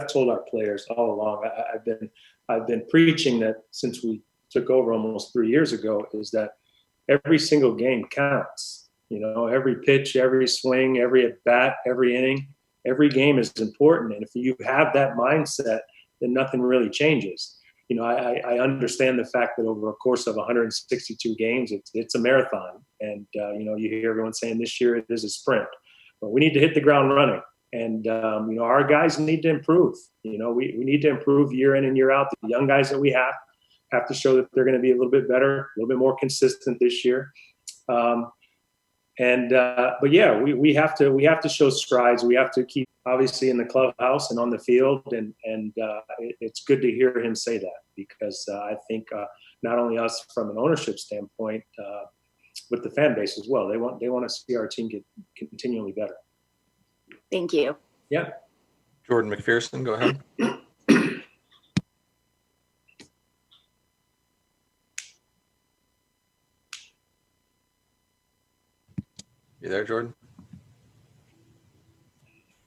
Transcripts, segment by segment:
told our players all along. I've been preaching that since we took over almost 3 years ago, is that every single game counts. You know, every pitch, every swing, every at bat, every inning, every game is important. And if you have that mindset, then nothing really changes. You know, I understand the fact that over a course of 162 games, it's a marathon. And, you know, you hear everyone saying this year it is a sprint. But we need to hit the ground running. And, you know, our guys need to improve. You know, we need to improve year in and year out. The young guys that we have to show that they're going to be a little bit better, a little bit more consistent this year. But yeah, we have to show strides. We have to keep obviously in the clubhouse and on the field, and it's good to hear him say that, because I think not only us from an ownership standpoint, but the fan base as well. They want to see our team get continually better. Thank you. Yeah. Jordan McPherson, go ahead. You there, Jordan?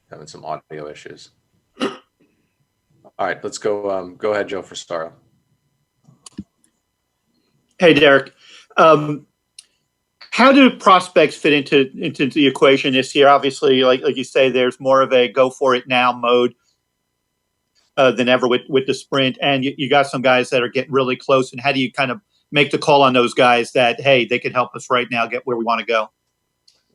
Having some audio issues. All right, let's go. Go ahead, Joe Frustaro. Hey, Derek. How do prospects fit into the equation this year? Obviously, like you say, there's more of a go for it now mode than ever with the sprint, and you got some guys that are getting really close. And how do you kind of make the call on those guys that, hey, they can help us right now get where we want to go?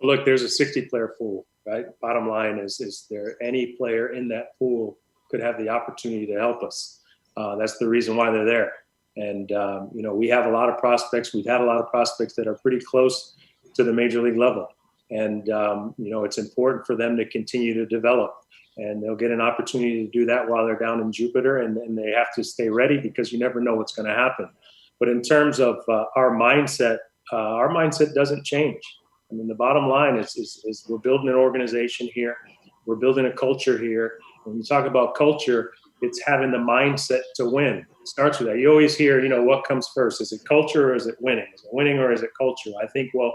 Look, there's a 60-player pool, right? Bottom line is there any player in that pool could have the opportunity to help us. That's the reason why they're there. And, you know, we have a lot of prospects. We've had a lot of prospects that are pretty close to the major league level. And, you know, it's important for them to continue to develop. And they'll get an opportunity to do that while they're down in Jupiter. And they have to stay ready, because you never know what's going to happen. But in terms of our mindset doesn't change. I mean, the bottom line is we're building an organization here. We're building a culture here. When you talk about culture, it's having the mindset to win. It starts with that. You always hear, you know, what comes first? Is it culture or is it winning? Is it winning or is it culture? I think, well,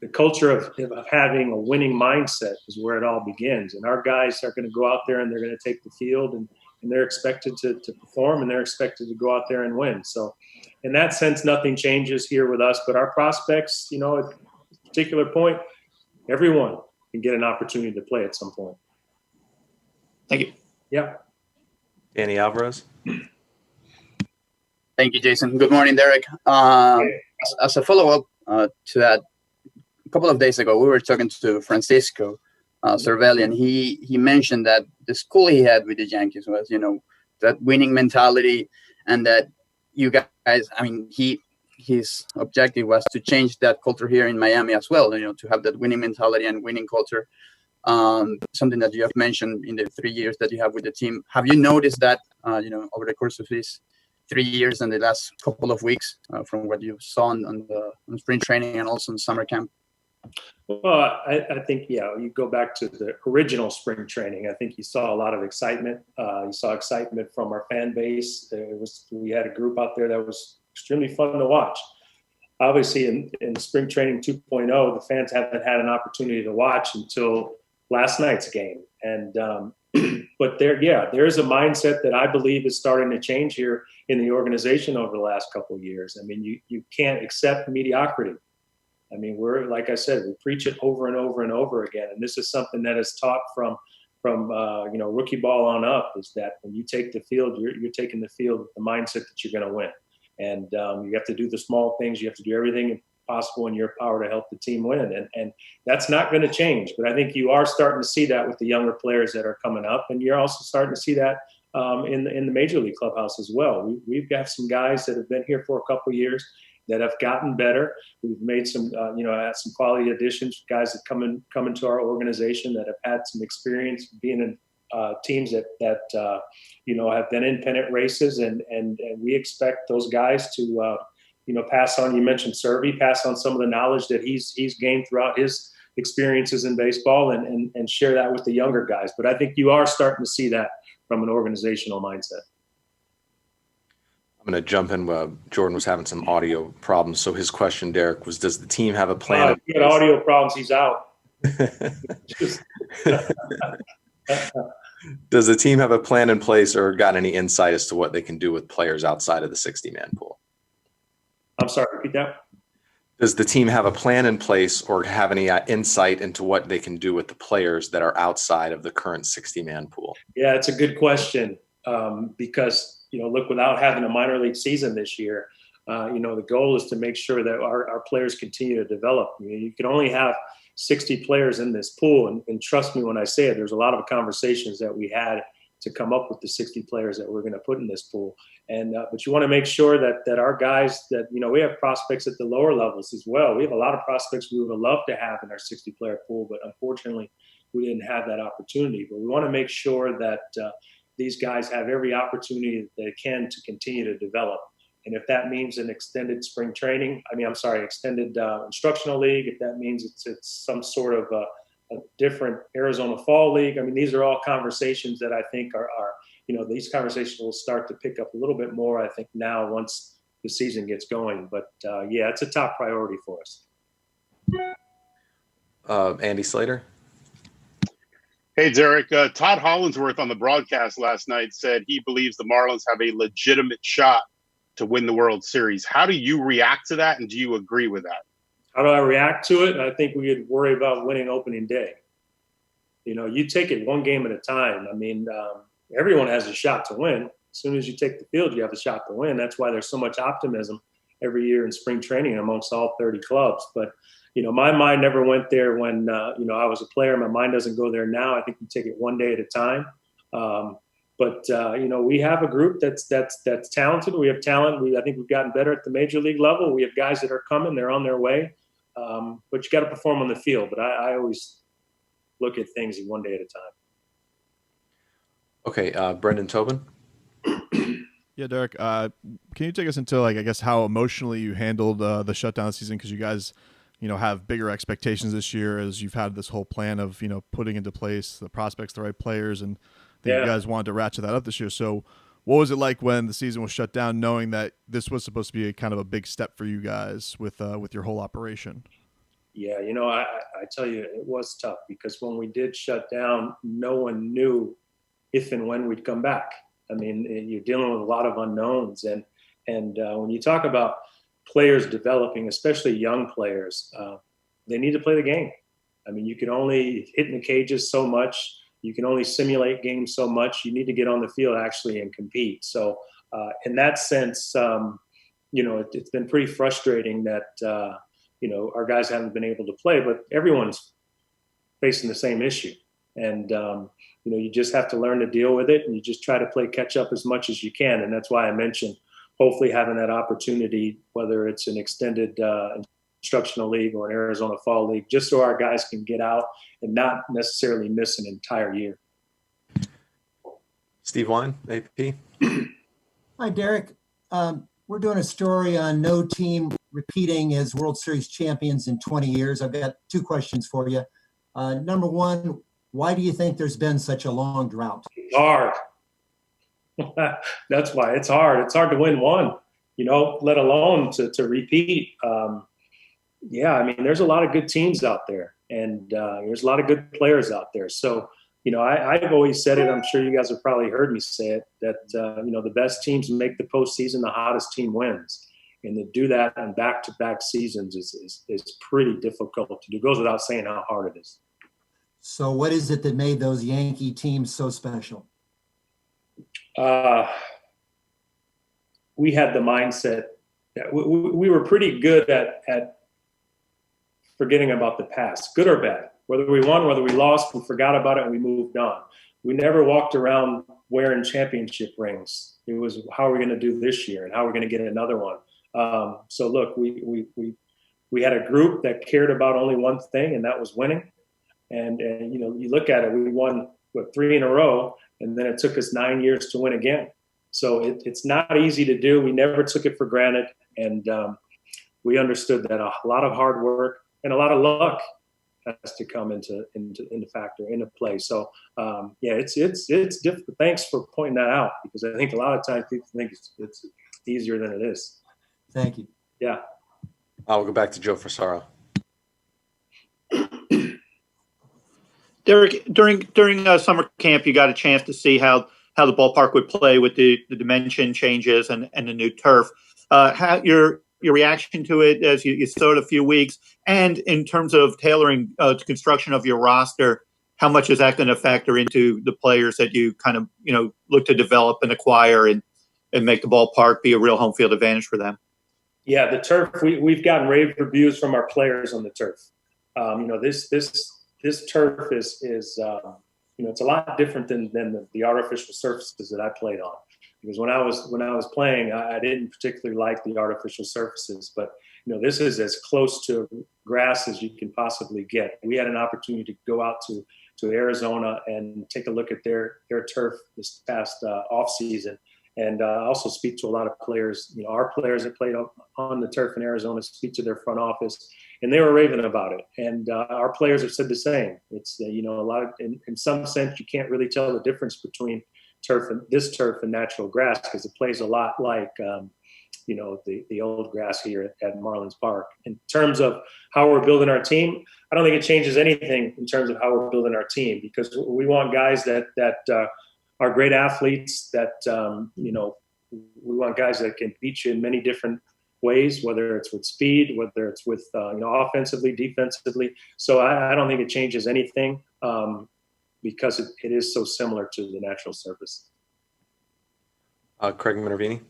the culture of having a winning mindset is where it all begins. And our guys are going to go out there and they're going to take the field, and they're expected to perform, and they're expected to go out there and win. So in that sense, nothing changes here with us. But our prospects, you know, at a particular point, everyone can get an opportunity to play at some point. Thank you. Yeah. Danny Alvarez. Thank you, Jason. Good morning, Derek. As a follow-up to that, a couple of days ago, we were talking to Francisco Cervelli, and he mentioned that the school he had with the Yankees was, you know, that winning mentality, and that you guys, I mean, his objective was to change that culture here in Miami as well, you know, to have that winning mentality and winning culture. Something that you have mentioned in the 3 years that you have with the team. Have you noticed that, you know, over the course of these 3 years and the last couple of weeks from what you saw on spring training and also in summer camp? Well, I think, yeah, you go back to the original spring training. I think you saw a lot of excitement. You saw excitement from our fan base. We had a group out there that was extremely fun to watch. Obviously, in spring training 2.0, the fans haven't had an opportunity to watch until last night's game. And but there's a mindset that I believe is starting to change here in the organization over the last couple of years. I mean, you can't accept mediocrity. I mean, we're, like I said, we preach it over and over and over again. And this is something that is taught from you know, rookie ball on up, is that when you take the field, you're taking the field with the mindset that you're going to win. And you have to do the small things. You have to do everything possible in your power to help the team win. And that's not going to change. But I think you are starting to see that with the younger players that are coming up. And you're also starting to see that in the major league clubhouse as well. We've got some guys that have been here for a couple of years that have gotten better. We've made some, you know, had some quality additions, guys that come into our organization that have had some experience being in teams that you know, have been in pennant races, and we expect those guys to you know, pass on. You mentioned Servy, pass on some of the knowledge that he's gained throughout his experiences in baseball, and share that with the younger guys. But I think you are starting to see that from an organizational mindset. I'm going to jump in. Jordan was having some audio problems. So his question, Derek, was, does the team have a plan? If he had audio problems, he's out. Does the team have a plan in place or got any insight as to what they can do with players outside of the 60-man pool? I'm sorry, repeat that. Does the team have a plan in place or have any insight into what they can do with the players that are outside of the current 60-man pool? Yeah, it's a good question because, look, without having a minor league season this year, the goal is to make sure that our players continue to develop. You can only have 60 players in this pool. And trust me when I say it, there's a lot of conversations that we had to come up with the 60 players that we're going to put in this pool. But you want to make sure that our guys that, we have prospects at the lower levels as well. We have a lot of prospects we would have loved to have in our 60 player pool, but unfortunately we didn't have that opportunity. But we want to make sure that these guys have every opportunity that they can to continue to develop. And if that means an extended spring training, extended instructional league, if that means it's some sort of a different Arizona fall league, these are all conversations that I think are these conversations will start to pick up a little bit more, I think, now once the season gets going. But it's a top priority for us. Andy Slater? Hey, Derek. Todd Hollinsworth on the broadcast last night said he believes the Marlins have a legitimate shot to win the World Series. How do you react to that, and do you agree with that? How do I react to it? I think we would worry about winning opening day. You take it one game at a time. Everyone has a shot to win. As soon as you take the field, you have a shot to win. That's why there's so much optimism every year in spring training amongst all 30 clubs. But, my mind never went there when, I was a player. My mind doesn't go there now. I think you take it one day at a time. But we have a group that's talented. We have talent. I think we've gotten better at the major league level. We have guys that are coming. They're on their way. But you got to perform on the field. But I always look at things one day at a time. Okay, Brendan Tobin? Yeah, Derek, can you take us into, how emotionally you handled the shutdown season? Because you guys, have bigger expectations this year as you've had this whole plan of, putting into place the prospects, the right players, and you guys wanted to ratchet that up this year. So what was it like when the season was shut down, knowing that this was supposed to be a kind of a big step for you guys with your whole operation? Yeah, I tell you, it was tough because when we did shut down, no one knew if and when we'd come back. You're dealing with a lot of unknowns. And when you talk about players developing, especially young players, they need to play the game. You can only hit in the cages so much. You can only simulate games so much. You need to get on the field actually and compete. So in that sense, it's been pretty frustrating that, our guys haven't been able to play, but everyone's facing the same issue. And, you just have to learn to deal with it, and you just try to play catch up as much as you can. And that's why I mentioned hopefully having that opportunity, whether it's an extended instructional league or an Arizona fall league, just so our guys can get out and not necessarily miss an entire year. Steve Wine, AP? Hi, Derek. We're doing a story on no team repeating as World Series champions in 20 years. I've got two questions for you. Number one, why do you think there's been such a long drought? It's hard. That's why it's hard. It's hard to win one, let alone to repeat. There's a lot of good teams out there, and there's a lot of good players out there. So, I've always said it. I'm sure you guys have probably heard me say it, that, the best teams make the postseason, the hottest team wins. And to do that on back-to-back seasons is pretty difficult to do. It goes without saying how hard it is. So what is it that made those Yankee teams so special? We had the mindset that we were pretty good at forgetting about the past, good or bad. Whether we won, whether we lost, we forgot about it and we moved on. We never walked around wearing championship rings. It was, how are we going to do this year and how are we going to get another one? So look, we had a group that cared about only one thing, and that was winning. And you look at it, we won 3 in a row, and then it took us 9 years to win again. So it's not easy to do. We never took it for granted, and we understood that a lot of hard work and a lot of luck has to come into play. So it's difficult. Thanks for pointing that out, because I think a lot of times people think it's easier than it is. Thank you. Yeah. I'll go back to Joe Frisaro. Derek, during summer camp, you got a chance to see how the ballpark would play with the dimension changes and the new turf. How your reaction to it as you saw it a few weeks, and in terms of tailoring the construction of your roster, how much is that going to factor into the players that you kind of look to develop and acquire and make the ballpark be a real home field advantage for them? Yeah, the turf. We've gotten rave reviews from our players on the turf. This turf is it's a lot different than the artificial surfaces that I played on. Because when I was playing, I didn't particularly like the artificial surfaces, but this is as close to grass as you can possibly get. We had an opportunity to go out to Arizona and take a look at their turf this past off season, and also speak to a lot of players. Our players that played on the turf in Arizona, speak to their front office, and they were raving about it. And our players have said the same. It's a lot of, in some sense, you can't really tell the difference between turf and natural grass, because it plays a lot like the old grass here at Marlins Park. In terms of how we're building our team, I don't think it changes anything in terms of how we're building our team, because we want guys that are great athletes, that we want guys that can beat you in many different ways, whether it's with speed, whether it's with offensively, defensively. So I don't think it changes anything, because it is so similar to the natural surface. Craig Minervini.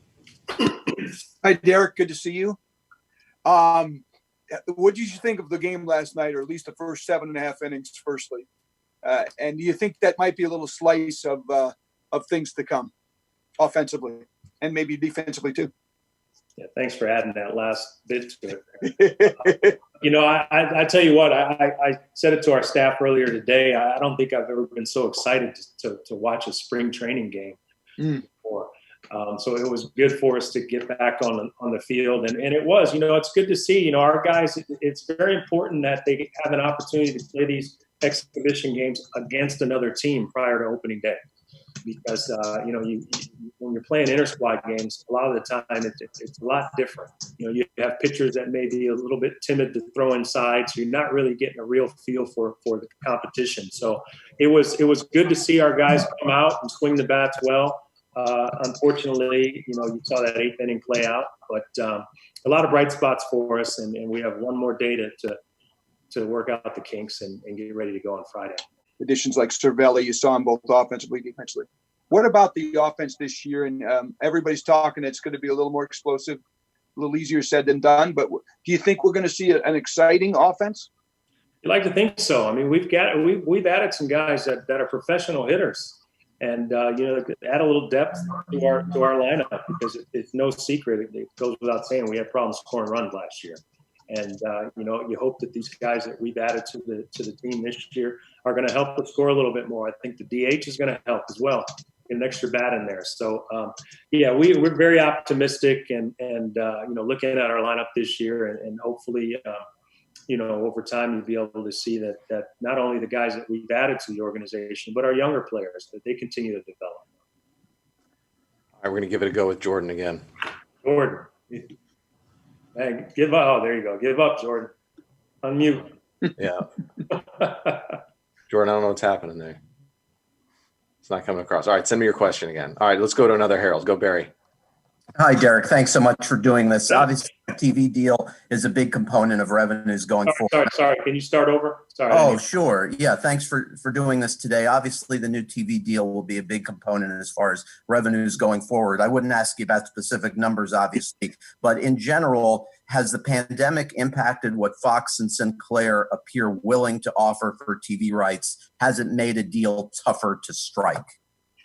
Hi, Derek. Good to see you. What did you think of the game last night, or at least the first 7.5 innings, firstly? And do you think that might be a little slice of things to come, offensively and maybe defensively too? Yeah, thanks for adding that last bit to it. I tell you what, I said it to our staff earlier today. I don't think I've ever been so excited to watch a spring training game before. So it was good for us to get back on the field, and it was. It's good to see. Our guys. It's very important that they have an opportunity to play these exhibition games against another team prior to opening day, because when you're playing inter-squad games, a lot of the time it's a lot different. You have pitchers that may be a little bit timid to throw inside, so you're not really getting a real feel for the competition. So it was good to see our guys come out and swing the bats well. Unfortunately, you saw that 8th inning play out, but a lot of bright spots for us, and we have one more day to work out the kinks and get ready to go on Friday. Additions like Cervelli, you saw him both offensively, defensively. What about the offense this year? And everybody's talking it's going to be a little more explosive, a little easier said than done. But do you think we're going to see an exciting offense? You like to think so. I mean, we've added some guys that are professional hitters, and add a little depth to our lineup, because it's no secret. It goes without saying we had problems scoring runs last year. And, you hope that these guys that we've added to the team this year are going to help us score a little bit more. I think the DH is going to help as well, get an extra bat in there. So, we're very optimistic and looking at our lineup this year, and hopefully, over time you'll be able to see that not only the guys that we've added to the organization, but our younger players, that they continue to develop. All right, we're going to give it a go with Jordan again. Jordan. Hey, give up. Oh, there you go. Give up, Jordan. Unmute. Yeah. Jordan, I don't know what's happening there. It's not coming across. All right, send me your question again. All right, let's go to another Harold. Go, Barry. Hi, Derek. Thanks so much for doing this. Obviously, the TV deal is a big component of revenues going forward. Sorry. Can you start over? Sorry. Oh, sure. Yeah, thanks for doing this today. Obviously, the new TV deal will be a big component as far as revenues going forward. I wouldn't ask you about specific numbers, obviously, but in general, has the pandemic impacted what Fox and Sinclair appear willing to offer for TV rights? Has it made a deal tougher to strike?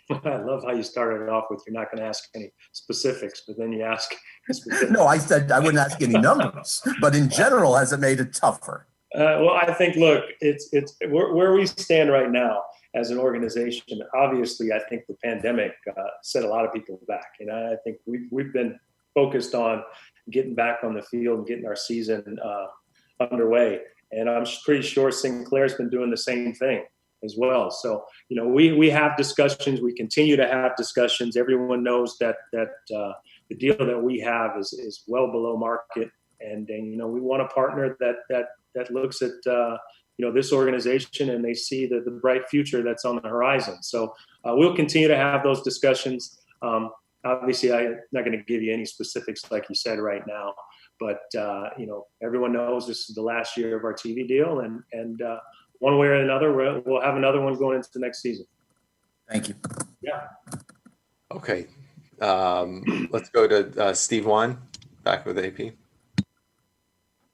I love how you started it off with you're not going to ask any specifics, but then you ask specifics. No, I said I wouldn't ask any numbers, but in general, has it made it tougher? Well, I think, look, it's where we stand right now as an organization. Obviously, I think the pandemic set a lot of people back. I think we've been focused on getting back on the field and getting our season underway. And I'm pretty sure Sinclair's been doing the same thing as well. So, we have discussions. We continue to have discussions. Everyone knows that the deal that we have is well below market. And we want a partner that looks at this organization, and they see the bright future that's on the horizon. So we'll continue to have those discussions. Obviously, I'm not going to give you any specifics like you said right now, but everyone knows this is the last year of our TV deal, and one way or another, we'll have another one going into the next season. Thank you. Yeah. Okay. Let's go to Steve Wine, back with AP.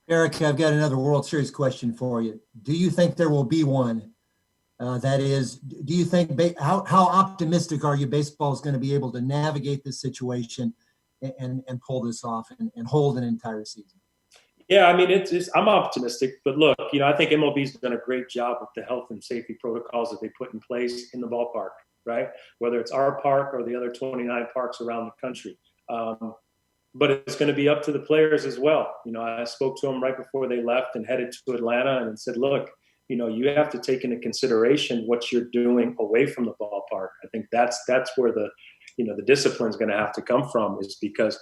Eric, I've got another World Series question for you. Do you think there will be one? That is, do you think, how optimistic are you baseball is going to be able to navigate this situation and pull this off and hold an entire season? Yeah, I mean, I'm optimistic, but look, I think MLB's done a great job with the health and safety protocols that they put in place in the ballpark, right? Whether it's our park or the other 29 parks around the country. But it's going to be up to the players as well. I spoke to them right before they left and headed to Atlanta and said, look, you have to take into consideration what you're doing away from the ballpark. I think that's where the discipline is going to have to come from, is because,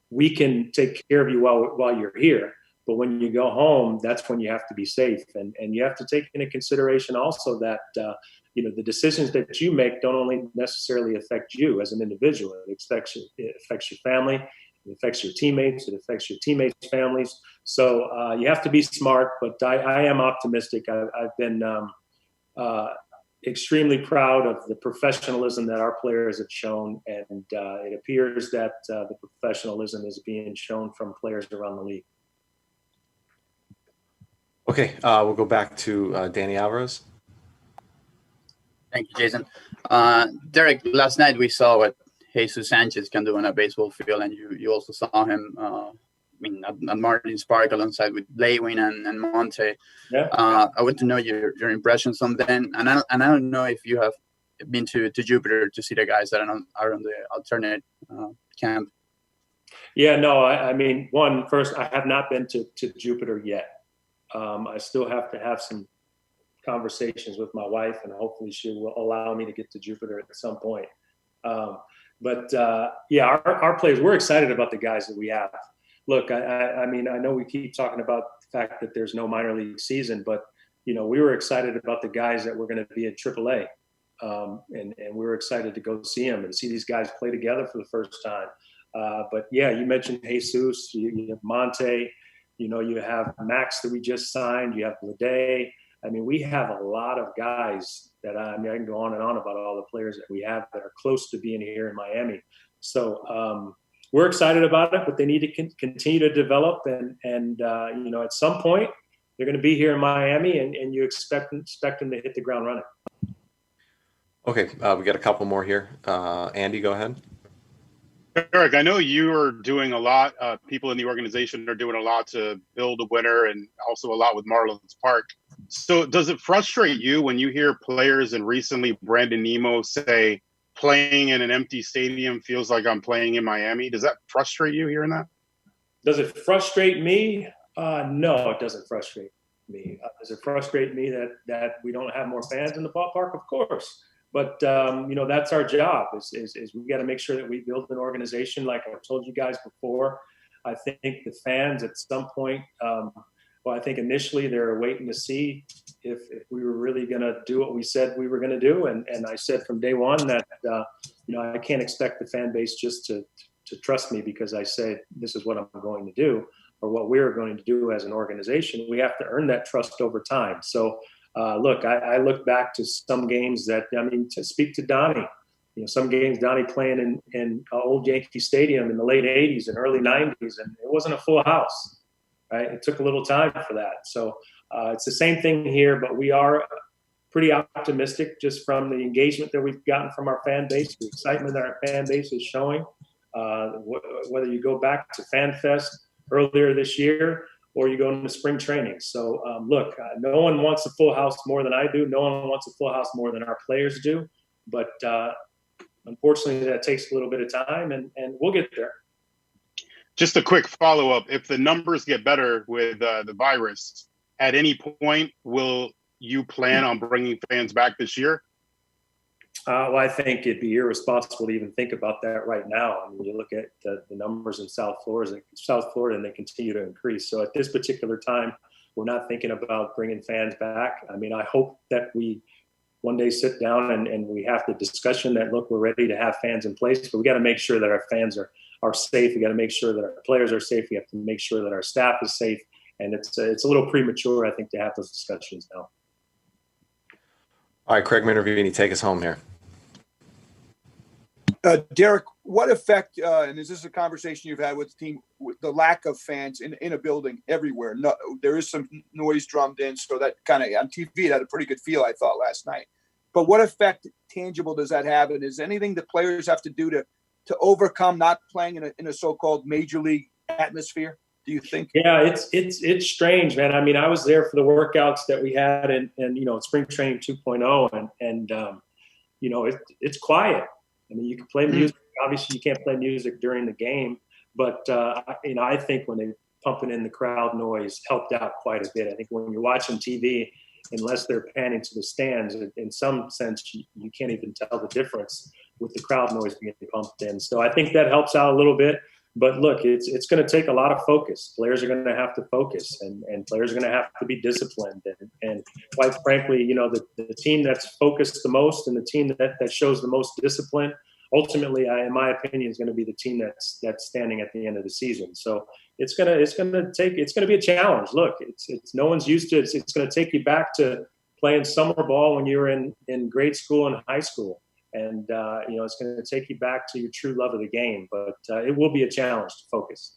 we can take care of you while you're here, but when you go home, that's when you have to be safe. And you have to take into consideration also that, the decisions that you make don't only necessarily affect you as an individual. It affects your family, it affects your teammates, it affects your teammates' families. So you have to be smart, but I am optimistic. I've been extremely proud of the professionalism that our players have shown, and it appears that the professionalism is being shown from players around the league. Okay, we'll go back to Danny Alvarez. Thank you, Jason. Derek, last night we saw what Jesus Sanchez can do on a baseball field, and you also saw him at Marlins Park alongside with Lewin and Monte. Yeah. I want to know your impressions on them, and I don't know if you have been to Jupiter to see the guys that are on the alternate camp. Yeah, no, I mean, first, I have not been to Jupiter yet. I still have to have some conversations with my wife, and hopefully she will allow me to get to Jupiter at some point. But our players, we're excited about the guys that we have. Look, I mean, I know we keep talking about the fact that there's no minor league season, but we were excited about the guys that were going to be at AAA, and we were excited to go see them and see these guys play together for the first time. But yeah, you mentioned Jesus, you have Monte, you have Max that we just signed, you have Lede. I mean, we have a lot of guys that I can go on and on about all the players that we have that are close to being here in Miami. So we're excited about it, but they need to continue to develop. And at some point, they're going to be here in Miami, and you expect them to hit the ground running. Okay, we got a couple more here. Andy, go ahead. Eric, I know you are doing a lot. People in the organization are doing a lot to build a winner, and also a lot with Marlins Park. So does it frustrate you when you hear players, and recently Brandon Nimmo, say playing in an empty stadium feels like I'm playing in Miami? Does that frustrate you hearing that? Does it frustrate me? No, it doesn't frustrate me. Does it frustrate me that we don't have more fans in the ballpark? Of course. But, that's our job is we got to make sure that we build an organization. Like I've told you guys before, I think the fans at some point, I think initially they were waiting to see if we were really going to do what we said we were going to do. And I said from day one that, I can't expect the fan base just to trust me because I say this is what I'm going to do or what we're going to do as an organization. We have to earn that trust over time. So, look, I look back to some games to speak to Donnie, some games Donnie playing in old Yankee Stadium in the late 80s and early 90s, and it wasn't a full house, right? It took a little time for that. So it's the same thing here, but we are pretty optimistic just from the engagement that we've gotten from our fan base, the excitement that our fan base is showing. Whether you go back to Fan Fest earlier this year, or you go into spring training. So, look, no one wants a full house more than I do. No one wants a full house more than our players do. But unfortunately, that takes a little bit of time, and we'll get there. Just a quick follow-up. If the numbers get better with the virus, at any point, will you plan on bringing fans back this year? Well, I think it'd be irresponsible to even think about that right now. I mean, you look at the numbers in South Florida, and they continue to increase. So at this particular time, we're not thinking about bringing fans back. I mean, I hope that we one day sit down and we have the discussion that, look, we're ready to have fans in place, but we got to make sure that our fans are safe. We got to make sure that our players are safe. We have to make sure that our staff is safe. And it's a little premature, I think, to have those discussions now. All right, Craig Minervini, take us home here. Derek, what effect, and is this a conversation you've had with the team, with the lack of fans in a building everywhere? No, there is some noise drummed in, so that kind of on TV it had a pretty good feel, I thought, last night. But what effect tangible does that have? And is anything the players have to do to overcome not playing in a so-called major league atmosphere, do you think? Yeah, it's strange, man. I mean, I was there for the workouts that we had in spring training 2.0, and it's quiet. I mean, you can play music. Obviously, you can't play music during the game, but I think when they pumping in the crowd noise helped out quite a bit. I think when you're watching TV, unless they're panning to the stands, in some sense, you can't even tell the difference with the crowd noise being pumped in. So I think that helps out a little bit. But look, it's going to take a lot of focus. Players are going to have to focus, and players are going to have to be disciplined. And quite frankly, the team that's focused the most and the team that shows the most discipline, ultimately, in my opinion, is going to be the team that's standing at the end of the season. So it's going to be a challenge. Look, it's no one's used to it. It's going to take you back to playing summer ball when you were in grade school and high school. And, it's going to take you back to your true love of the game. But it will be a challenge to focus.